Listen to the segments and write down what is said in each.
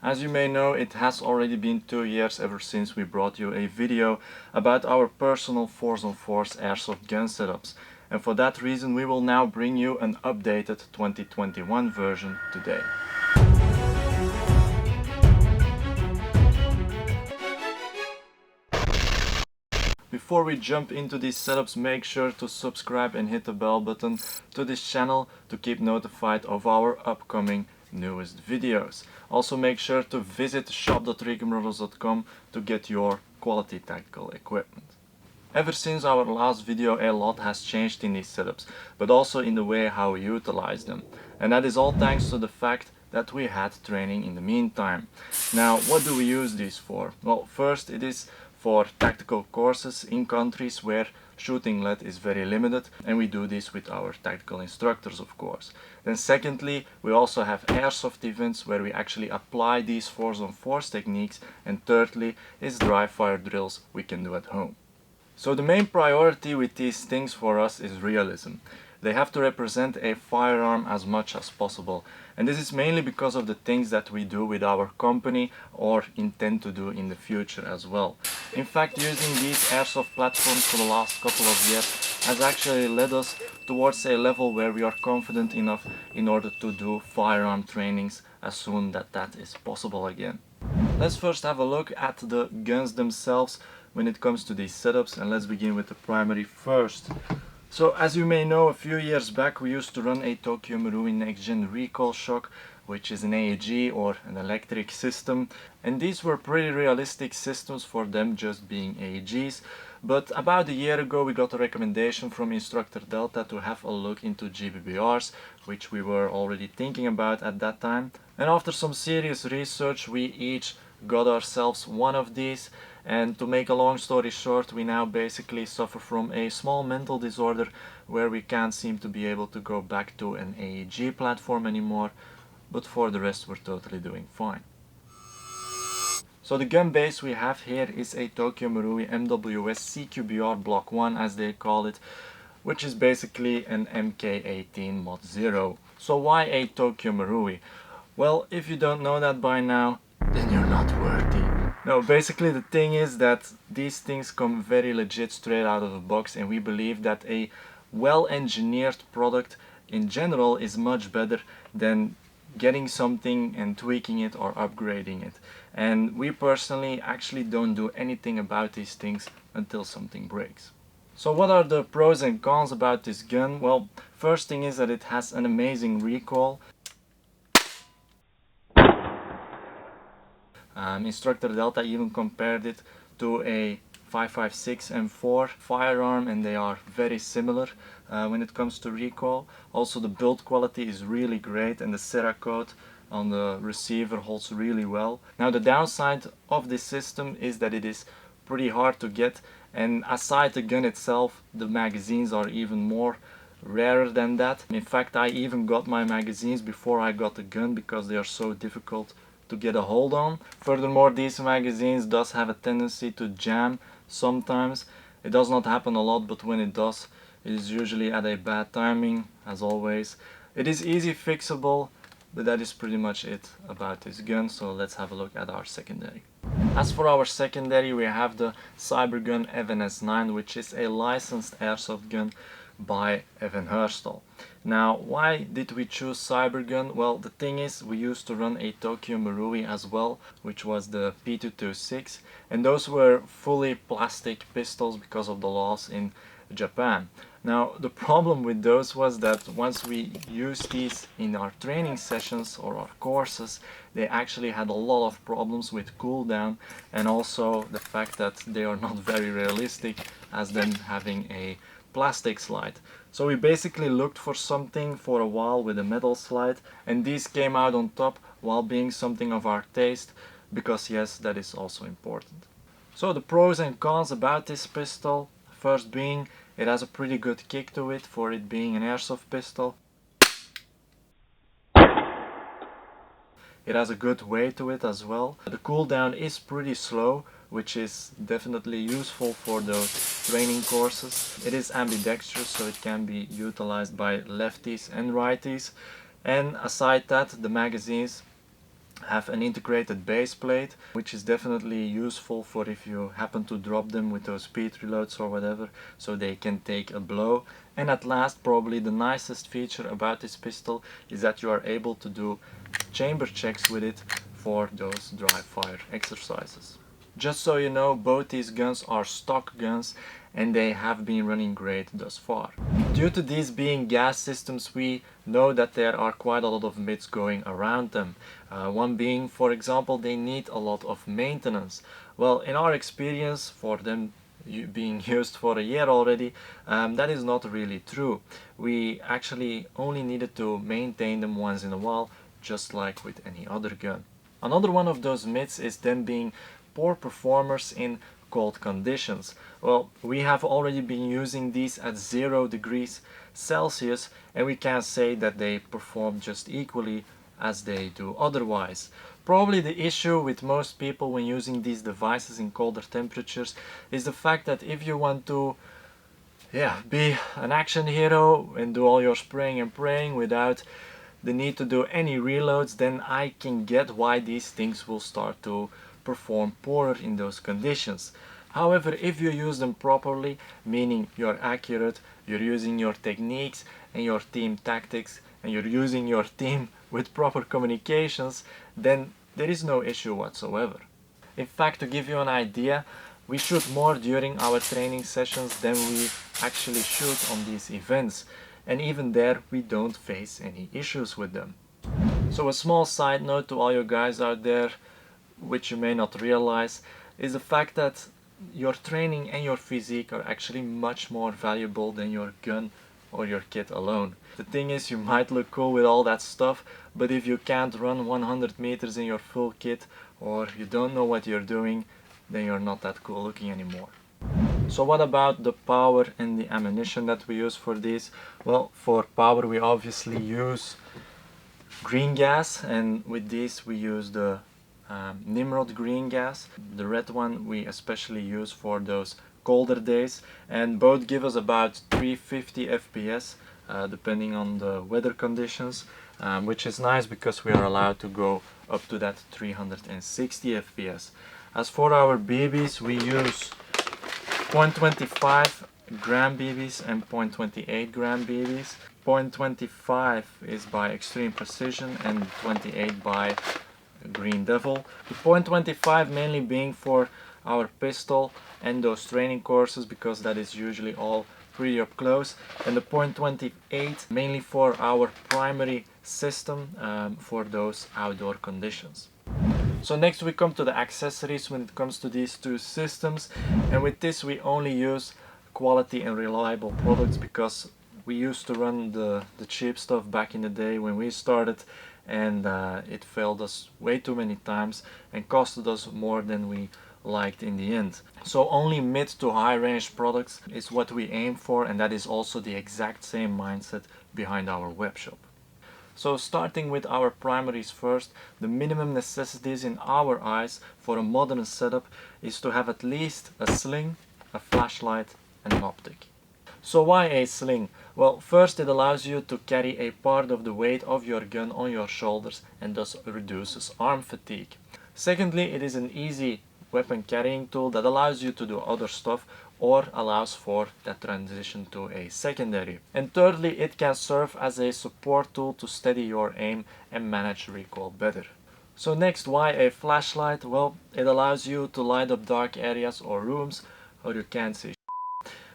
As you may know, it has already been 2 years ever since we brought you a video about our personal Force on Force airsoft gun setups, and for that reason we will now bring you an updated 2021 version today. Before we jump into these setups, make sure to subscribe and hit the bell button to this channel to keep notified of our upcoming newest videos. Also make sure to visit shop.reekemroddles.com to get your quality tactical equipment. Ever since our last video, a lot has changed in these setups, but also in the way how we utilize them. And that is all thanks to the fact that we had training in the meantime. Now, what do we use these for? Well, first it is for tactical courses in countries where shooting lead is very limited, and we do this with our tactical instructors, of course. Then secondly, we also have airsoft events where we actually apply these Force on Force techniques, and thirdly is dry fire drills we can do at home. So the main priority with these things for us is realism. They have to represent a firearm as much as possible, and this is mainly because of the things that we do with our company or intend to do in the future as well. In fact, using these airsoft platforms for the last couple of years has actually led us towards a level where we are confident enough in order to do firearm trainings as soon as that is possible again. Let's first have a look at the guns themselves when it comes to these setups, and let's begin with the primary first. So as you may know, a few years back we used to run a Tokyo Marui Next Gen Recoil Shock, which is an AEG or an electric system, and these were pretty realistic systems for them just being AEGs. But about a year ago we got a recommendation from Instructor Delta to have a look into GBBRs, which we were already thinking about at that time. And after some serious research we each got ourselves one of these, and to make a long story short, we now basically suffer from a small mental disorder where we can't seem to be able to go back to an AEG platform anymore, but for the rest we're totally doing fine. So the gun base we have here is a Tokyo Marui MWS CQBR Block 1 as they call it, which is basically an MK18 Mod 0. So why a Tokyo Marui? Well, if you don't know that by now, then you're not worthy. No, basically the thing is that these things come very legit straight out of the box, and we believe that a well-engineered product in general is much better than getting something and tweaking it or upgrading it. And we personally actually don't do anything about these things until something breaks. So what are the pros and cons about this gun? Well, first thing is that it has an amazing recoil. Instructor Delta even compared it to a 5.56 M4 firearm, and they are very similar when it comes to recoil. Also the build quality is really great, and the Cerakote on the receiver holds really well. Now the downside of this system is that it is pretty hard to get, and aside the gun itself, the magazines are even more rarer than that. In fact, I even got my magazines before I got the gun because they are so difficult to get a hold on. Furthermore, these magazines does have a tendency to jam sometimes. It does not happen a lot, but when it does, it is usually at a bad timing, as always. It is easy fixable, but that is pretty much it about this gun, so let's have a look at our secondary. As for our secondary, we have the Cybergun Evan S9, which is a licensed airsoft gun by Evan Herstal. Now, why did we choose Cybergun? Well, the thing is, we used to run a Tokyo Marui as well, which was the P226, and those were fully plastic pistols because of the laws in Japan. Now, the problem with those was that once we used these in our training sessions or our courses, they actually had a lot of problems with cooldown, and also the fact that they are not very realistic as them having a plastic slide. So we basically looked for something for a while with a metal slide, and these came out on top while being something of our taste, because yes, that is also important. So the pros and cons about this pistol, first being it has a pretty good kick to it for it being an airsoft pistol. It has a good weight to it as well. The cooldown is pretty slow, which is definitely useful for those training courses. It is ambidextrous, so it can be utilized by lefties and righties. And aside that, the magazines have an integrated base plate, which is definitely useful for if you happen to drop them with those speed reloads or whatever, so they can take a blow. And at last, probably the nicest feature about this pistol is that you are able to do chamber checks with it for those dry fire exercises. Just so you know, both these guns are stock guns and they have been running great thus far. Due to these being gas systems, we know that there are quite a lot of myths going around them. One being, for example, they need a lot of maintenance. Well, in our experience, for them being used for a year already, that is not really true. We actually only needed to maintain them once in a while, just like with any other gun. Another one of those myths is them being poor performers in cold conditions. Well, we have already been using these at 0 degrees Celsius, and we can say that they perform just equally as they do otherwise. Probably the issue with most people when using these devices in colder temperatures is the fact that if you want to be an action hero and do all your spraying and praying without the need to do any reloads, then I can get why these things will start to perform poorer in those conditions. However, if you use them properly, meaning you're accurate, you're using your techniques and your team tactics, and you're using your team with proper communications, then there is no issue whatsoever. In fact, to give you an idea, we shoot more during our training sessions than we actually shoot on these events, and even there we don't face any issues with them. So a small side note to all you guys out there, which you may not realize, is the fact that your training and your physique are actually much more valuable than your gun or your kit alone. The thing is, you might look cool with all that stuff, but if you can't run 100 meters in your full kit, or you don't know what you're doing, then you're not that cool looking anymore. So what about the power and the ammunition that we use for these? Well, for power we obviously use green gas, and with these we use the Nimrod green gas. The red one we especially use for those colder days, and both give us about 350 FPS depending on the weather conditions, which is nice because we are allowed to go up to that 360 FPS. As for our BBs, we use 0.25 gram BBs and 0.28 gram BBs. 0.25 is by Extreme Precision and 28 by Green Devil. The 0.25 mainly being for our pistol and those training courses, because that is usually all pretty up close, and the 0.28 mainly for our primary system for those outdoor conditions. So next we come to the accessories when it comes to these two systems, and with this we only use quality and reliable products, because we used to run the cheap stuff back in the day when we started, and it failed us way too many times and costed us more than we liked in the end. So only mid to high range products is what we aim for, and that is also the exact same mindset behind our webshop. So starting with our primaries first, the minimum necessities in our eyes for a modern setup is to have at least a sling, a flashlight and an optic. So why a sling? Well, first it allows you to carry a part of the weight of your gun on your shoulders and thus reduces arm fatigue. Secondly, it is an easy weapon carrying tool that allows you to do other stuff or allows for that transition to a secondary. And thirdly, it can serve as a support tool to steady your aim and manage recoil better. So next, why a flashlight? Well, it allows you to light up dark areas or rooms or you can't see.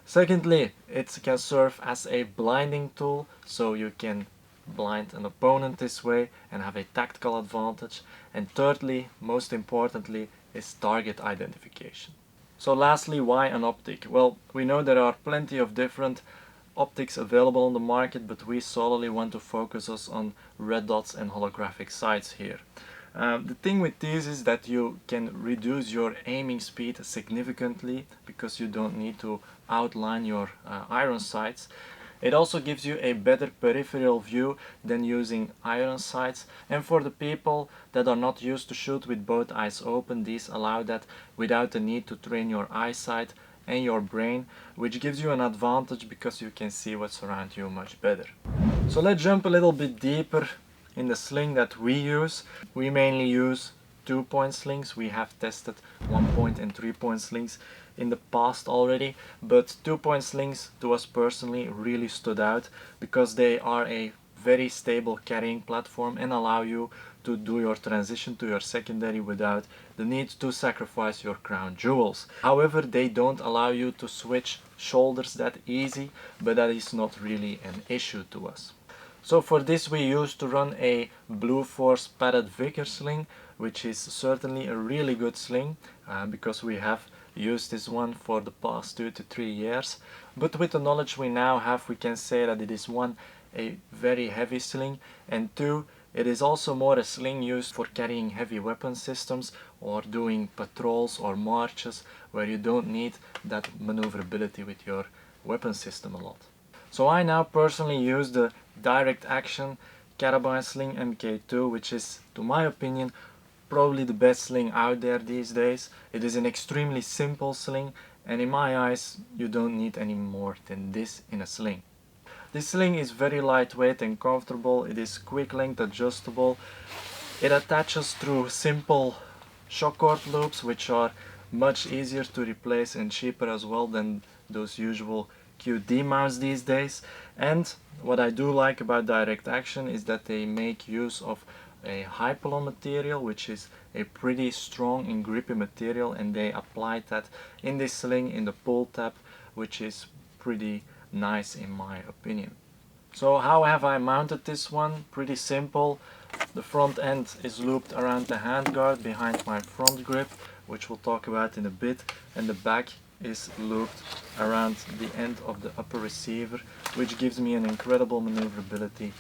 Secondly, it can serve as a blinding tool, so you can blind an opponent this way and have a tactical advantage. And thirdly, most importantly, is target identification. So lastly, why an optic? Well, we know there are plenty of different optics available on the market, but we solely want to focus us on red dots and holographic sights here. The thing with these is that you can reduce your aiming speed significantly because you don't need to outline your iron sights. It also gives you a better peripheral view than using iron sights, and for the people that are not used to shoot with both eyes open, these allow that without the need to train your eyesight and your brain, which gives you an advantage because you can see what's around you much better. So let's jump a little bit deeper In the sling that we use, we mainly use 2-point slings. We have tested 1-point and 3-point slings in the past already, but 2-point slings to us personally really stood out because they are a very stable carrying platform and allow you to do your transition to your secondary without the need to sacrifice your crown jewels. However, they don't allow you to switch shoulders that easy, but that is not really an issue to us. So for this we used to run a Blue Force padded Vickers sling, which is certainly a really good sling because we have used this one for the past 2 to 3 years. But with the knowledge we now have, we can say that it is one, a very heavy sling, and two, it is also more a sling used for carrying heavy weapon systems or doing patrols or marches where you don't need that maneuverability with your weapon system a lot. So I now personally use the direct action carabine sling MK2, which is, to my opinion, probably the best sling out there these days. It is an extremely simple sling, and in my eyes you don't need any more than this in a sling. This sling is very lightweight and comfortable. It is quick length adjustable. It attaches through simple shock cord loops, which are much easier to replace and cheaper as well than those usual QD mounts these days. And what I do like about direct action is that they make use of a Hypalon material, which is a pretty strong and grippy material, and they applied that in this sling in the pull tab, which is pretty nice in my opinion. So how have I mounted this one? Pretty simple. The front end is looped around the handguard behind my front grip, which we'll talk about in a bit, and the back is looped around the end of the upper receiver, which gives me an incredible maneuverability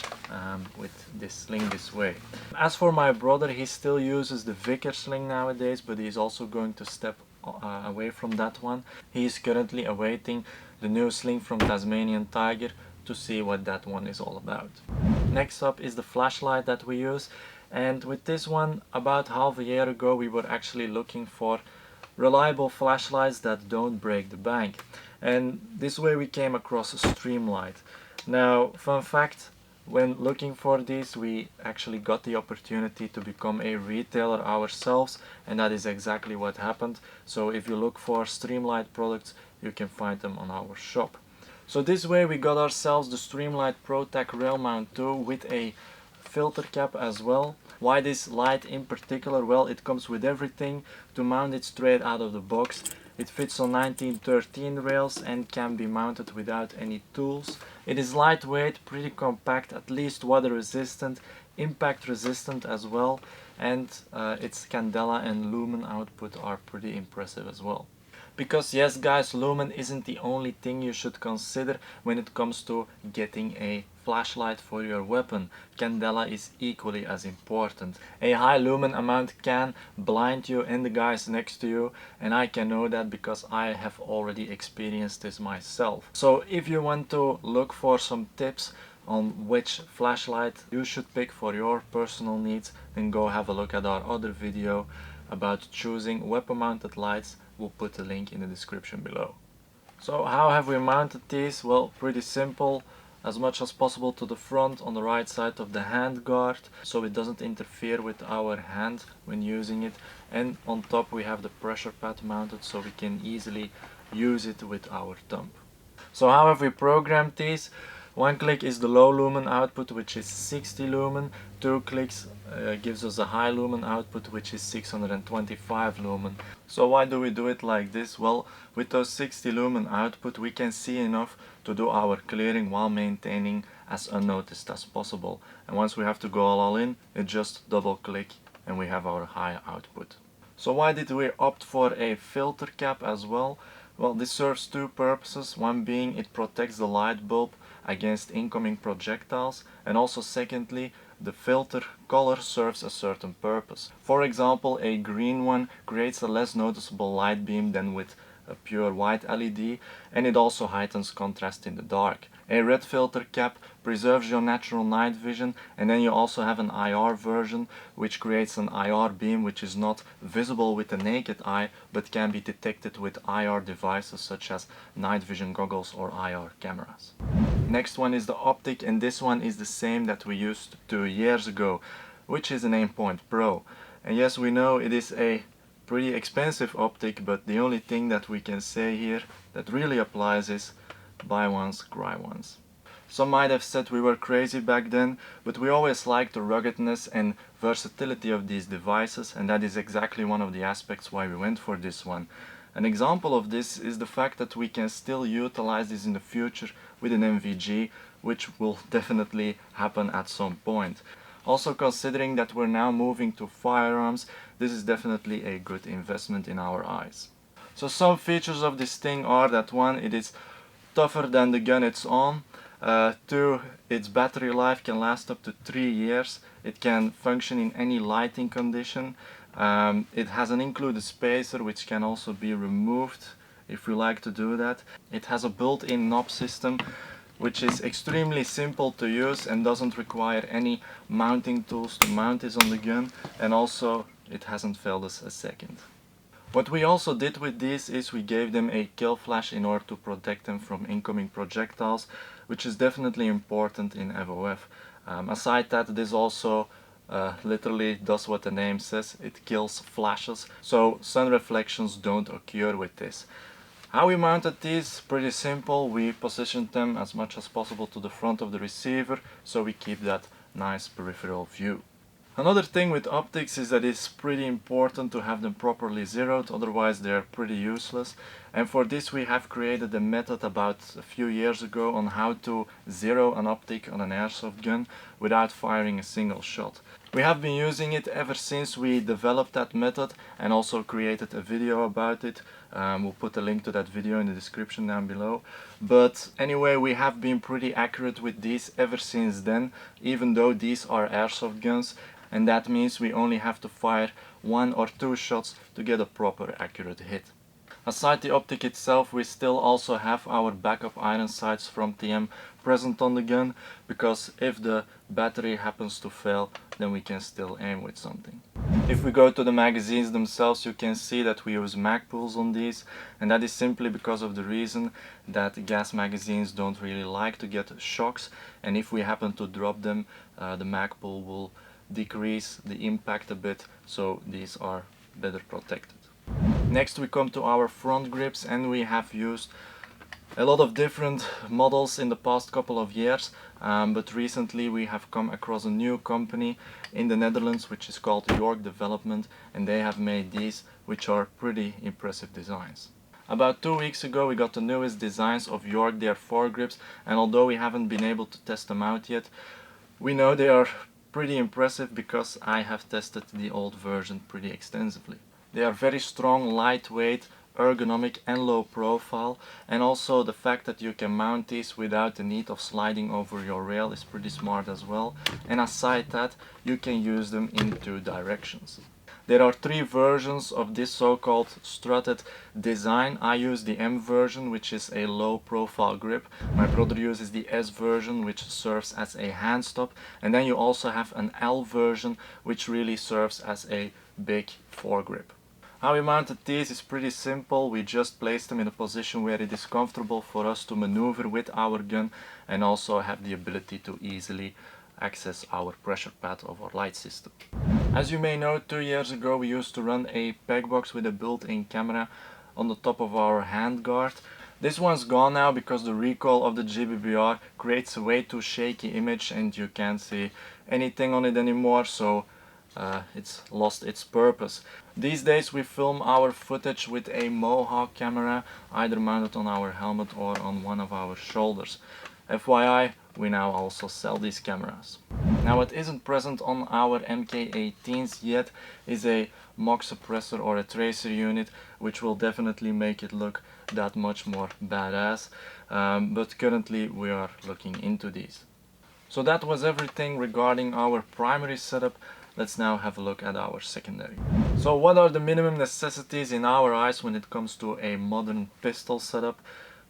with this sling this way. As for my brother, he still uses the Vickers sling nowadays, but he's also going to step away from that one. He is currently awaiting the new sling from Tasmanian Tiger to see what that one is all about. Next up is the flashlight that we use, and with this one, about half a year ago, we were actually looking for reliable flashlights that don't break the bank, and this way we came across a Streamlight. Now, fun fact, when looking for these, we actually got the opportunity to become a retailer ourselves, and that is exactly what happened. So if you look for Streamlight products, you can find them on our shop. So this way we got ourselves the Streamlight ProTac Rail Mount 2 with a filter cap as well. Why this light in particular? Well, it comes with everything to mount it straight out of the box. It fits on 1913 rails and can be mounted without any tools. It is lightweight, pretty compact, at least water resistant, impact resistant as well, and its candela and lumen output are pretty impressive as well. Because yes guys, lumen isn't the only thing you should consider when it comes to getting a flashlight for your weapon. Candela is equally as important. A high lumen amount can blind you and the guys next to you, and I can know that because I have already experienced this myself. So if you want to look for some tips on which flashlight you should pick for your personal needs, then go have a look at our other video about choosing weapon mounted lights. We'll put the link in the description below. So how have we mounted these? Well, pretty simple. As much as possible to the front on the right side of the hand guard, so it doesn't interfere with our hand when using it, and on top we have the pressure pad mounted so we can easily use it with our thumb. So how have we programmed these? One click is the low lumen output, which is 60 lumen. 2 clicks gives us a high lumen output, which is 625 lumen. So why do we do it like this? Well, with those 60 lumen output we can see enough to do our clearing while maintaining as unnoticed as possible. And once we have to go all in, it just double click and we have our high output. So why did we opt for a filter cap as well? Well, this serves two purposes. One being it protects the light bulb against incoming projectiles, and also secondly, the filter color serves a certain purpose. For example, a green one creates a less noticeable light beam than with a pure white LED, and it also heightens contrast in the dark. A red filter cap preserves your natural night vision, and then you also have an IR version which creates an IR beam which is not visible with the naked eye but can be detected with IR devices such as night vision goggles or IR cameras. Next one is the optic, and this one is the same that we used 2 years ago, which is an Aimpoint Pro. And yes, we know it is a pretty expensive optic, but the only thing that we can say here that really applies is buy once, cry once. Some might have said we were crazy back then, but we always liked the ruggedness and versatility of these devices, and that is exactly one of the aspects why we went for this one. An example of this is the fact that we can still utilize this in the future with an MVG, which will definitely happen at some point. Also, considering that we're now moving to firearms, this is definitely a good investment in our eyes. So some features of this thing are that 1, it is tougher than the gun it's on. 2, its battery life can last up to 3 years. It can function in any lighting condition. It has an included spacer which can also be removed if we like to do that. It has a built-in knob system which is extremely simple to use and doesn't require any mounting tools to mount this on the gun, and also it hasn't failed us a second. What we also did with these is we gave them a kill flash in order to protect them from incoming projectiles, which is definitely important in FOF. Aside that, this also literally does what the name says, it kills flashes, so sun reflections don't occur with this. How we mounted these? Pretty simple. We positioned them as much as possible to the front of the receiver, so we keep that nice peripheral view. Another thing with optics is that it's pretty important to have them properly zeroed, otherwise they're pretty useless. And for this we have created a method about a few years ago on how to zero an optic on an airsoft gun without firing a single shot. We have been using it ever since we developed that method and also created a video about it. We'll put a link to that video in the description down below. But anyway, we have been pretty accurate with these ever since then, even though these are airsoft guns, and that means we only have to fire 1 or 2 shots to get a proper accurate hit. Aside the optic itself, we still also have our backup iron sights from TM present on the gun, because if the battery happens to fail, then we can still aim with something. If we go to the magazines themselves, you can see that we use mag pulls on these, and that is simply because of the reason that gas magazines don't really like to get shocks, and if we happen to drop them, the mag pull will decrease the impact a bit, so these are better protected. Next we come to our front grips, and we have used a lot of different models in the past couple of years, but recently we have come across a new company in the Netherlands which is called York Development, and they have made these, which are pretty impressive designs. About 2 weeks ago we got the newest designs of York Dare foregrips, and although we haven't been able to test them out yet, we know they are pretty impressive because I have tested the old version pretty extensively. They are very strong, lightweight, ergonomic and low profile, and also the fact that you can mount these without the need of sliding over your rail is pretty smart as well. And aside that, you can use them in 2 directions. There are 3 versions of this so-called strutted design. I use the M version, which is a low profile grip. My brother uses the S version, which serves as a hand stop. And then you also have an L version, which really serves as a big foregrip. How we mounted these is pretty simple. We just placed them in a position where it is comfortable for us to maneuver with our gun, and also have the ability to easily access our pressure pad of our light system. As you may know, 2 years ago we used to run a peg box with a built-in camera on the top of our handguard. This one's gone now because the recoil of the GBBR creates a way too shaky image and you can't see anything on it anymore, so it's lost its purpose. These days we film our footage with a Mohawk camera, either mounted on our helmet or on one of our shoulders. FYI, we now also sell these cameras. Now what isn't present on our MK18s yet is a MOG suppressor or a tracer unit, which will definitely make it look that much more badass, but currently we are looking into these. So that was everything regarding our primary setup. Let's now have a look at our secondary. So what are the minimum necessities in our eyes when it comes to a modern pistol setup?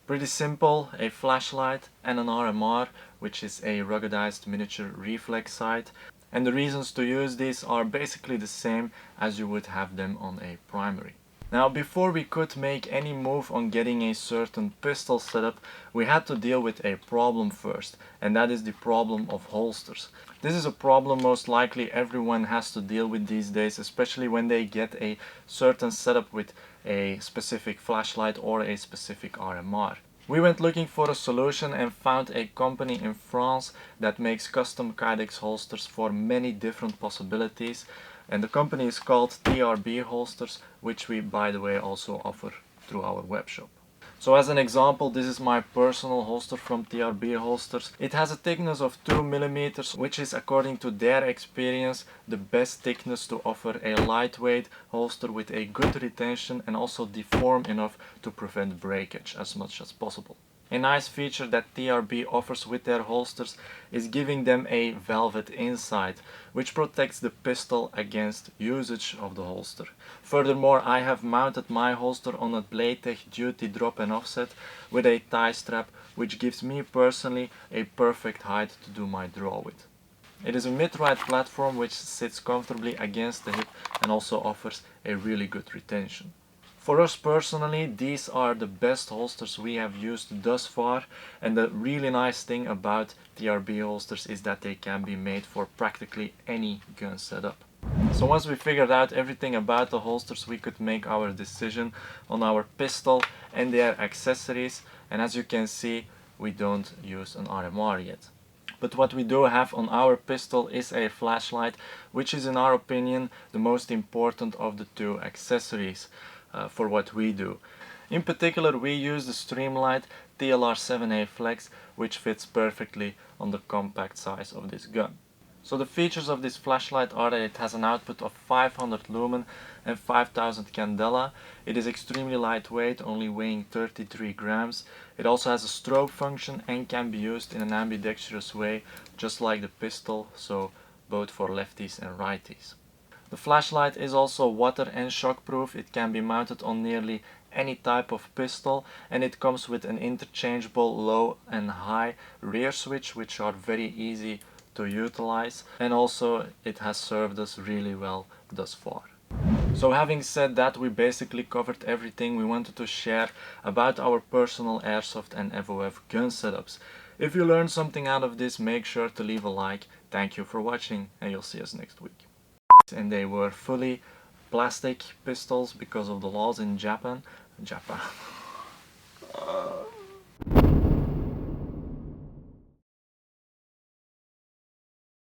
Pretty simple: a flashlight and an RMR, which is a ruggedized miniature reflex sight. And the reasons to use these are basically the same as you would have them on a primary. Now, before we could make any move on getting a certain pistol setup, we had to deal with a problem first, and that is the problem of holsters. This is a problem most likely everyone has to deal with these days, especially when they get a certain setup with a specific flashlight or a specific RMR. We went looking for a solution and found a company in France that makes custom Kydex holsters for many different possibilities, and the company is called TRB Holsters, which we, by the way, also offer through our webshop. So as an example, this is my personal holster from TRB Holsters. It has a thickness of 2 mm, which is, according to their experience, the best thickness to offer a lightweight holster with a good retention and also deform enough to prevent breakage as much as possible. A nice feature that TRB offers with their holsters is giving them a velvet inside, which protects the pistol against usage of the holster. Furthermore, I have mounted my holster on a Bladetech Duty drop and offset with a tie strap, which gives me personally a perfect height to do my draw with. It is a mid-ride platform which sits comfortably against the hip and also offers a really good retention. For us personally, these are the best holsters we have used thus far, and the really nice thing about TRB holsters is that they can be made for practically any gun setup. So once we figured out everything about the holsters, we could make our decision on our pistol and their accessories, and as you can see, we don't use an RMR yet. But what we do have on our pistol is a flashlight, which is in our opinion the most important of the two accessories for what we do. In particular, we use the Streamlight TLR7A Flex, which fits perfectly on the compact size of this gun. So the features of this flashlight are that it has an output of 500 lumen and 5000 candela. It is extremely lightweight, only weighing 33 grams. It also has a strobe function and can be used in an ambidextrous way, just like the pistol, so both for lefties and righties. The flashlight is also water and shockproof. It can be mounted on nearly any type of pistol, and it comes with an interchangeable low and high rear switch, which are very easy to utilize, and also it has served us really well thus far. So having said that, we basically covered everything we wanted to share about our personal airsoft and FOF gun setups. If you learned something out of this, make sure to leave a like. Thank you for watching, and you'll see us next week. And they were fully plastic pistols because of the laws in Japan.